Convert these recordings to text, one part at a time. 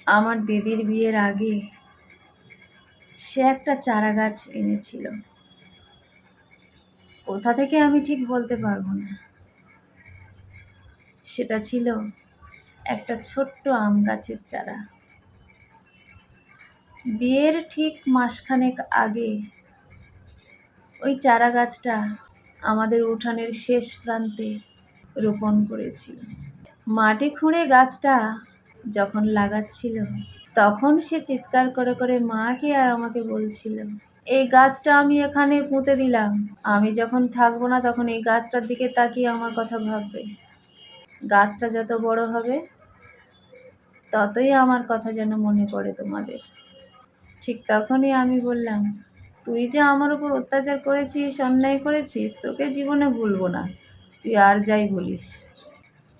আমার দিদির বিয়ের আগে সে একটা চারা গাছ এনেছিল। কোথা থেকে আমি ঠিক বলতে পারবো না। সেটা ছিল একটা ছোট্ট আম গাছের চারা। বিয়ের ঠিক মাসখানেক আগে ওই চারা গাছটা আমাদের উঠানের শেষ প্রান্তে রোপণ করেছিল। মাটি খুঁড়ে গাছটা যখন লাগাচ্ছিল তখন সে চিৎকার করে করে মাকে আর আমাকে বলছিল, এই গাছটা আমি এখানে পুঁতে দিলাম, আমি যখন থাকবো না তখন এই গাছটার দিকে তাকিয়ে আমার কথা ভাববে। গাছটা যত বড় হবে ততই আমার কথা যেন মনে পড়ে তোমাদের। ঠিক তখনই আমি বললাম, তুই যে আমার উপর অত্যাচার করেছিস, অন্যায় করেছিস, তোকে জীবনে ভুলবো না, তুই আর যাই বলিস।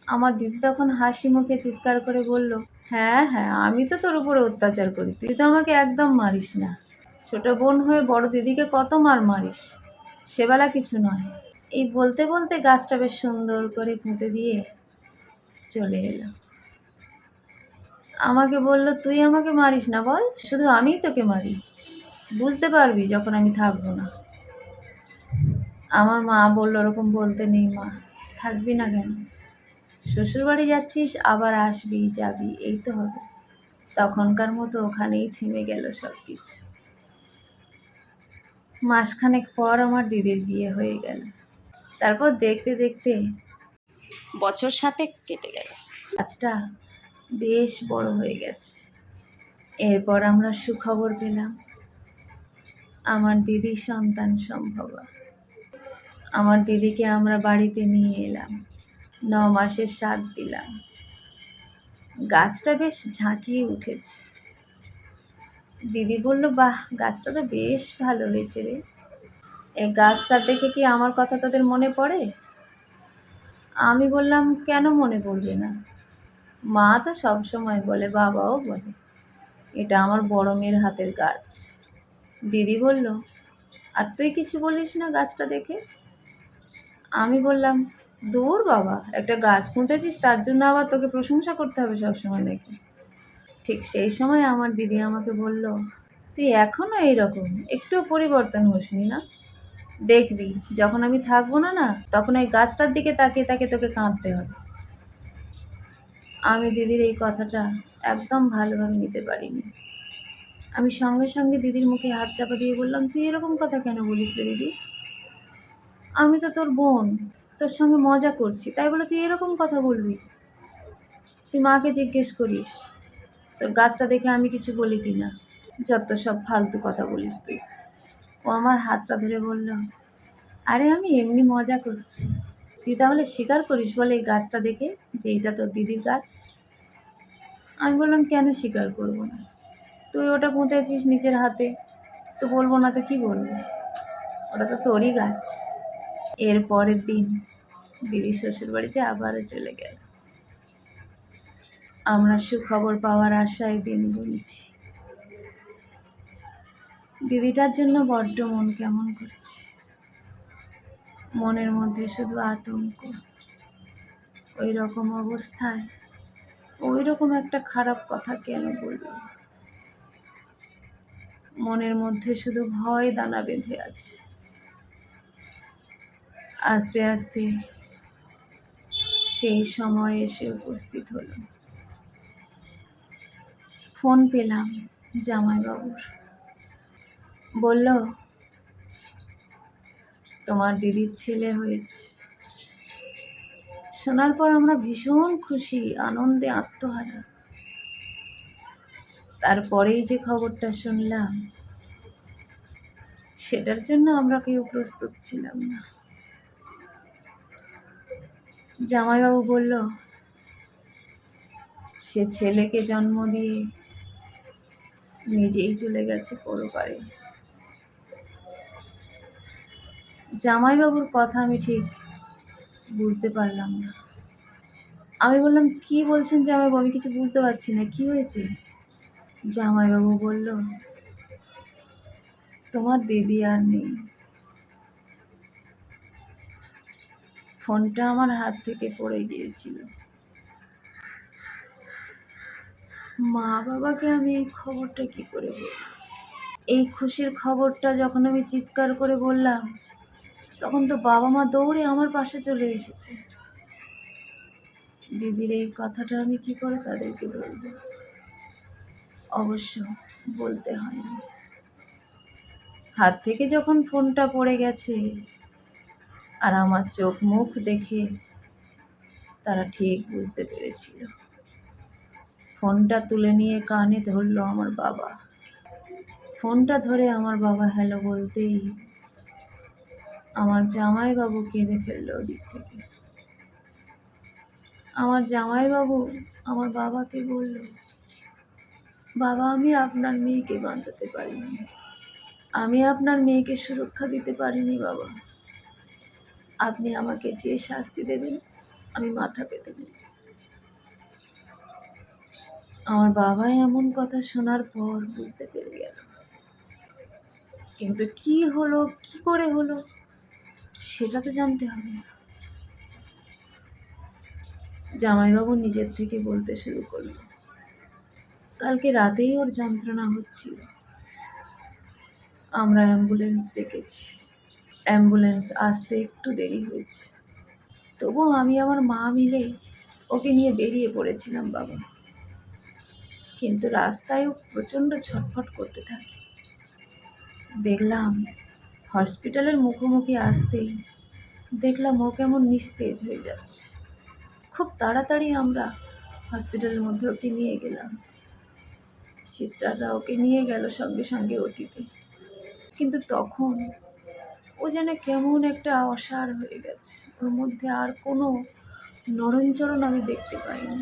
আমার দিদি তখন হাসি মুখে চিৎকার করে বলল, হ্যাঁ হ্যাঁ, আমি তো তোর উপরে অত্যাচার করি, তুই তো আমাকে একদম মারিস না। ছোট বোন হয়ে বড় দিদিকে কত মারিস, সেবেলা কিছু নয়। এই বলতে বলতে গাছটা বেশ সুন্দর করে পুঁতে দিয়ে চলে এলো। আমাকে বলল, তুই আমাকে মারিস না, বল শুধু আমিই তোকে মারি, বুঝতে পারবি যখন আমি থাকবো না। আমার মা বলল, ওরকম বলতে নেই মা, থাকবি না কেন, শ্বশুরবাড়ি যাচ্ছিস, আবার আসবি যাবি, এই তো হবে। তখনকার মতো ওখানেই থেমে গেল সব কিছু। মাসখানেক পর আমার দিদির বিয়ে হয়ে গেল। তারপর দেখতে দেখতে বছর 7 কেটে গেল। গাছটা বেশ বড় হয়ে গেছে। এরপর আমরা সুখবর পেলাম, আমার দিদি সন্তান সম্ভবা। আমার দিদিকে আমরা বাড়িতে নিয়ে এলাম, 9 মাসের সাধ দিলাম। গাছটা বেশ ঝাঁকিয়ে উঠেছে। দিদি বলল, বাহ, গাছটা তো বেশ ভালো হয়েছে রে, এই গাছটা দেখে কি আমার কথা তোদের মনে পড়ে? আমি বললাম, কেন মনে পড়বে না, মা তো সব সময় বলে, বাবাও বলে, এটা আমার বড় মেয়ের হাতের গাছ। দিদি বলল, আর তুই কিছু বলিস না গাছটা দেখে? আমি বললাম, দূর বাবা, একটা গাছ পুঁতেছিস তার জন্য আবার তোকে প্রশংসা করতে হবে সবসময় নাকি? ঠিক সেই সময় আমার দিদি আমাকে বলল, তুই এখনো এইরকম, একটু পরিবর্তন হসনি না? দেখবি যখন আমি থাকবো না না, তখন ওই গাছটার দিকে তাকিয়ে তাকিয়ে তোকে কাঁদতে হবে। আমি দিদির এই কথাটা একদম ভালোভাবে নিতে পারিনি। আমি সঙ্গে সঙ্গে দিদির মুখে হাত চাপা দিয়ে বললাম, তুই এরকম কথা কেন বলিস রে দিদি, আমি তো তোর বোন, তোর সঙ্গে মজা করছি, তাই বলে তুই এরকম কথা বলবি? তুই মাকে জিজ্ঞেস করিস তোর গাছটা দেখে আমি কিছু বলি কি না, যত সব ফালতু কথা বলিস তুই। ও আমার হাতটা ধরে বলল, আরে আমি এমনি মজা করছি, তুই তাহলে স্বীকার করিস বলে এই গাছটা দেখে যে এটা তোর দিদির গাছ? আমি বললাম, কেন স্বীকার করবো না, তুই ওটা পুঁতেছিস নিজের হাতে, তো বলবো না তো কি বলবো, ওটা তো তোরই গাছ। এর পরের দিন দিদি শ্বশুরবাড়িতে আবারও চলে গেল। আমরা সুখবর পাওয়ার আশায় দিন গুনছি। দিদিটার জন্য বড্ড মন কেমন করছে, মনের মধ্যে শুধু আতঙ্ক। ওই রকম অবস্থায় ওই রকম একটা খারাপ কথা কেন বলল, মনের মধ্যে শুধু ভয় দানা বেঁধে আছে। আস্তে আস্তে সেই সময় এসে উপস্থিত হলো। ফোন পেলাম জামাইবাবুর, বলল, তোমার দিদির ছেলে হয়েছে। শোনার পর আমরা ভীষণ খুশি, আনন্দে আত্মহারা। তারপরেই যে খবরটা শুনলাম সেটার জন্য আমরা কেউ প্রস্তুত ছিলাম না। জামাইবাবু বলল, সে ছেলেকে জন্ম দিয়ে নিজেই চলে গেছে পরপারে। জামাইবাবুর কথা আমি ঠিক বুঝতে পারলাম না। আমি বললাম, কি বলছেন জামাইবাবু, আমি কিছু বুঝতে পারছি না, কি হয়েছে? জামাইবাবু বলল, তোমার দিদি আর নেই। ফোনটা আমার হাত থেকে পড়ে গিয়েছিল। মা বাবাকে আমি এই খবরটা কি করে বলব? এই খুশির খবরটা যখন আমি চিৎকার করে বললাম, তখন তো বাবা মা দৌড়ে আমার পাশে চলে এসেছে। দিদির এই কথাটা আমি কি করে তাদেরকে বলবো? অবশ্য বলতে হয়নি। হাত থেকে যখন ফোনটা পড়ে গেছে আর আমার চোখ মুখ দেখে তারা ঠিক বুঝতে পেরেছিল। ফোনটা তুলে নিয়ে কানে ধরলো আমার বাবা। ফোনটা ধরে আমার বাবা হ্যালো বলতেই আমার জামাইবাবু কেঁদে ফেললো ওদিক থেকে। আমার জামাইবাবু আমার বাবাকে বলল, বাবা আমি আপনার মেয়েকে বাঁচাতে পারিনি, আমি আপনার মেয়েকে সুরক্ষা দিতে পারিনি বাবা, আপনি আমাকে যে শাস্তি দেবেন আমি মাথা পেতে নেব। আমার বাবা এমন কথা শোনার পর বুঝতে পেরে গেল, কিন্তু কি হলো, কি করে হলো সেটা তো জানতে হবে। জামাইবাবু নিজের থেকে বলতে শুরু করলো, কালকে রাতেই ওর যন্ত্রণা হচ্ছিল, আমরা অ্যাম্বুলেন্স ডেকেছি, অ্যাম্বুলেন্স আসতে একটু দেরি হয়েছে, তবুও আমি আমার মা মিলে ওকে নিয়ে বেরিয়ে পড়েছিলাম বাবা। কিন্তু রাস্তায় ও প্রচণ্ড ছটফট করতে থাকে। দেখলাম হসপিটালের মুখোমুখি আসতেই দেখলাম ও কেমন নিস্তেজ হয়ে যাচ্ছে। খুব তাড়াতাড়ি আমরা হসপিটালের মধ্যে ওকে নিয়ে গেলাম। সিস্টাররা ওকে নিয়ে গেল সঙ্গে সঙ্গে ওটিতে। কিন্তু তখন ও যেন কেমন একটা অসাড় হয়ে গেছে, ওর মধ্যে আর কোনো নড়নচড়ন আমি দেখতে পাইনি।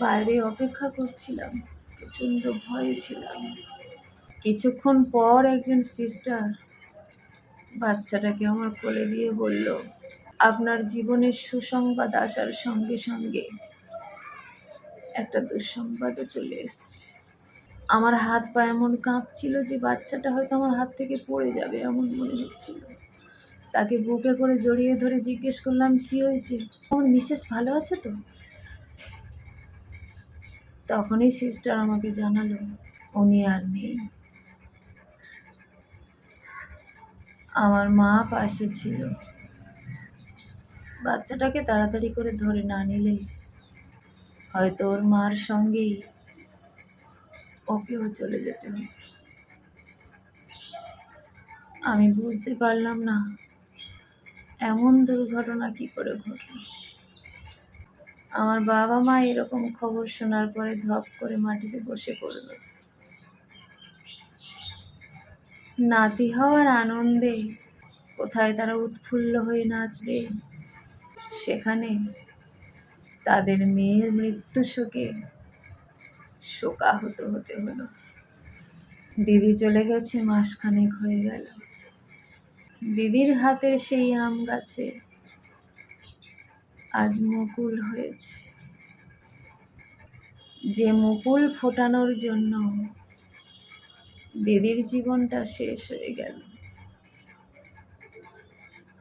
বাইরে অপেক্ষা করছিলাম, প্রচণ্ড ভয়ে ছিলাম। কিছুক্ষণ পর একজন সিস্টার বাচ্চাটাকে আমার কোলে দিয়ে বলল, আপনার জীবনের সুসংবাদ আসার সঙ্গে সঙ্গে একটা দুঃসংবাদও চলে এসছে। আমার হাত পা এমন কাঁপছিল যে বাচ্চাটা হয়তো আমার হাত থেকে পড়ে যাবে এমন মনে হচ্ছিল। তাকে বুকে করে জড়িয়ে ধরে জিজ্ঞেস করলাম, কি হয়েছে, আমার মিসেস ভালো আছে তো? তখনই সিস্টার আমাকে জানালো উনি আর নেই। আমার মা পাশে ছিল। বাচ্চাটাকে তাড়াতাড়ি করে ধরে না নিলে হয়তো ওর মার সঙ্গেই ওকেও চলে যেতে হতো। আমি বুঝতে পারলাম না এমন দুর্ঘটনা কি করে ঘটল। আমার বাবা মা এরকম খবর শোনার পরে ধপ করে মাটিতে বসে পড়ল। নাতি হওয়ার আনন্দে কোথায় তারা উৎফুল্ল হয়ে নাচবে, সেখানে তাদের মেয়ের মৃত্যু শোকে শোকাহত হতে হলো। দিদি চলে গেছে, মাসখানেক হয়ে গেল। দিদির হাতের সেই আম গাছে আজ মুকুল হয়েছে, যে মুকুল ফোটানোর জন্য দিদির জীবনটা শেষ হয়ে গেল।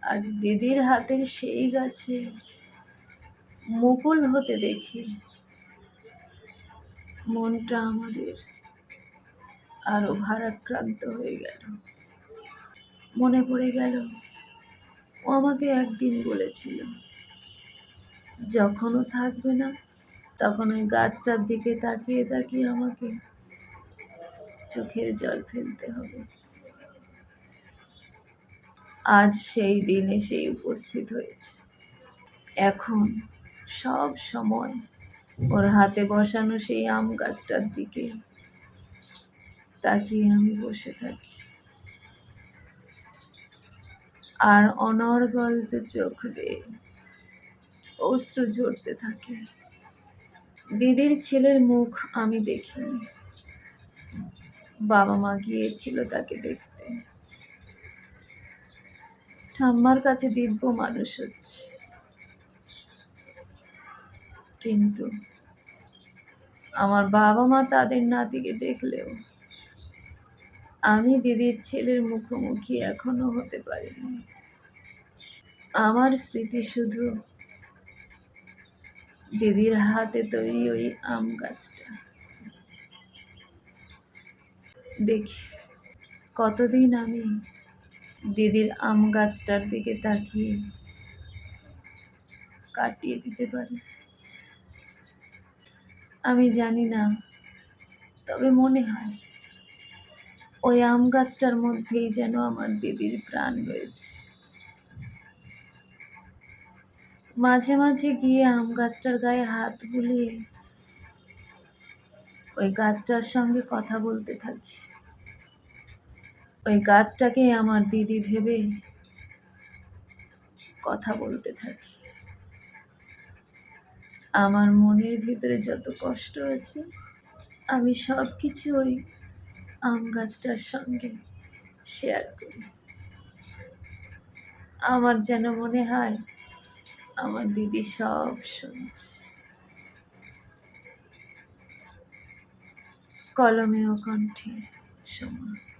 আজ দিদির হাতের সেই গাছে মুকুল হতে দেখে মনটা আমাদের আরো ভারাক্রান্ত হয়ে গেল। মনে পড়ে গেল ও আমাকে একদিন বলেছিল, যখন ও থাকবে না তখন ওই গাছটার দিকে তাকিয়ে তাকিয়ে আমাকে চোখের জল ফেলতে হবে। আজ সেই দিন এসেই উপস্থিত হয়েছে। এখন সব সময় ওর হাতে বসানো সেই আম গাছটার দিকে তাকিয়ে আমি বসে থাকি, আর অনর্গল তো চোখ বেয়ে অশ্রু ঝরতে থাকে। দিদির ছেলের মুখ আমি দেখিনি, বাবা মা গিয়েছিল তাকে দেখতে। ঠাম্মার কাছে দিব্য মানুষ হচ্ছে, কিন্তু আমার বাবা মা তাদের নাতিকে দেখলেও আমি দিদির ছেলের মুখোমুখি এখনো হতে পারিনি। আমার স্মৃতি শুধু দিদির হাতে তৈরি ওই আম গাছটা দেখি কতদিন আমি দিদির আম গাছটার দিকে তাকিয়ে কাটিয়ে দিতে পারি। আমি জানি না, তবে মনে হয় ওই আম গাছটার মধ্যেই যেন আমার দিদির প্রাণ রয়েছে। মাঝে মাঝে গিয়ে আম গাছটার গায়ে হাত বুলিয়ে ওই গাছটার সঙ্গে কথা বলতে থাকি। ওই গাছটাকে আমার দিদি ভেবে কথা বলতে থাকি। আমার মনের ভিতরে যত কষ্ট আছে আমি সব কিছু ওই আম গাছটার সঙ্গে শেয়ার করি। আমার যেন মনে হয় আমার দিদি সব শুনছে। কলমে ও কণ্ঠে সোমা।